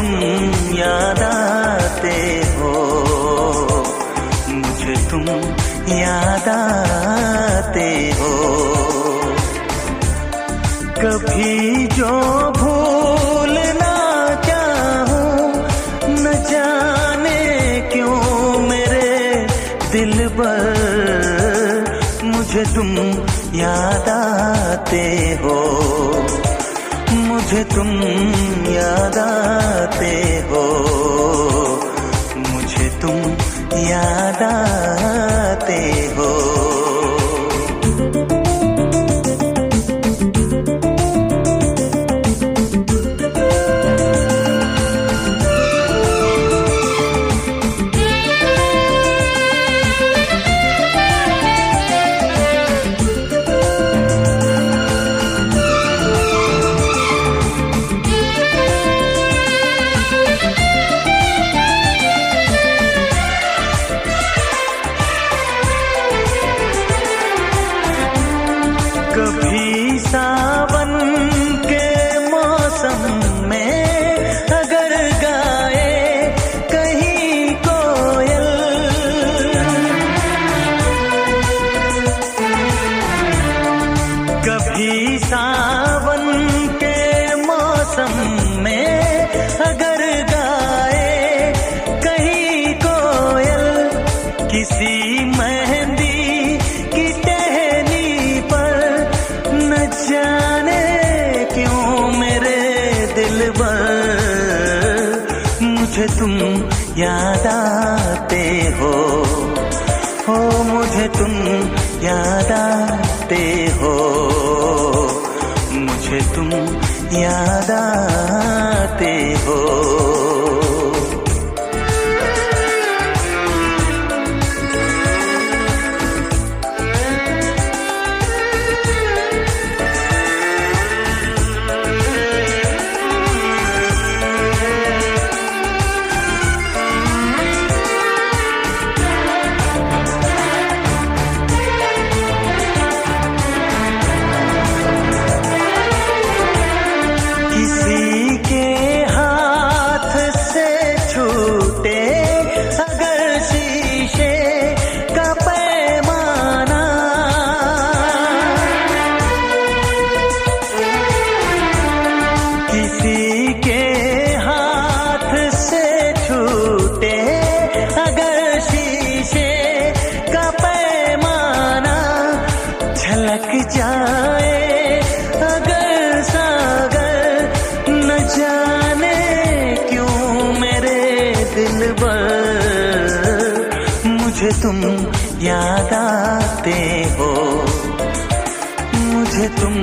तुम याद आते हो, मुझे तुम याद आते हो। कभी जो भूल ना चाहूं, न जाने क्यों मेरे दिलबर, मुझे तुम याद आते हो, मुझे तुम याद आते हो, मुझे तुम याद आते हो। कभी सावन के मौसम में अगर गाए कहीं कोयल, कभी सावन के मौसम में अगर गाए कहीं कोयल, किसी मेहंदी की टहनी पर, न जाने क्यों मेरे दिलबर, मुझे तुम याद आते हो, मुझे तुम याद आते हो, मुझे तुम याद आते हो। किसी के हाथ से छूटे अगर शीशे का पैमाना, किसी के हाथ से छूटे अगर शीशे का पैमाना, झलक जाए अगर सागर, न जाने क्यों मेरे दिलबर, मुझे तुम याद आते हो, मुझे तुम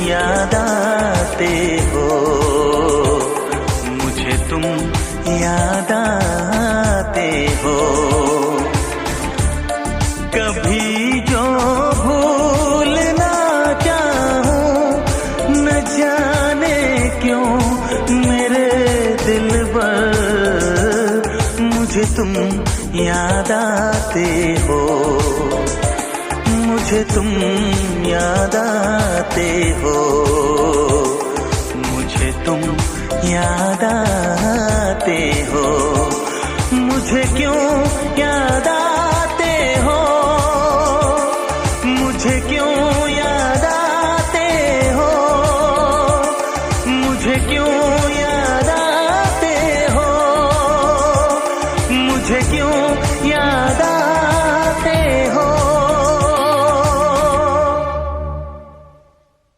याद आते हो, मुझे तुम याद आते हो। कभी जो भूल ना चाहूं, न जाने क्यों मेरे दिलबर, मुझे तुम याद आते हो, मुझे तुम याद आते हो, मुझे तुम याद आते हो, मुझे क्यों याद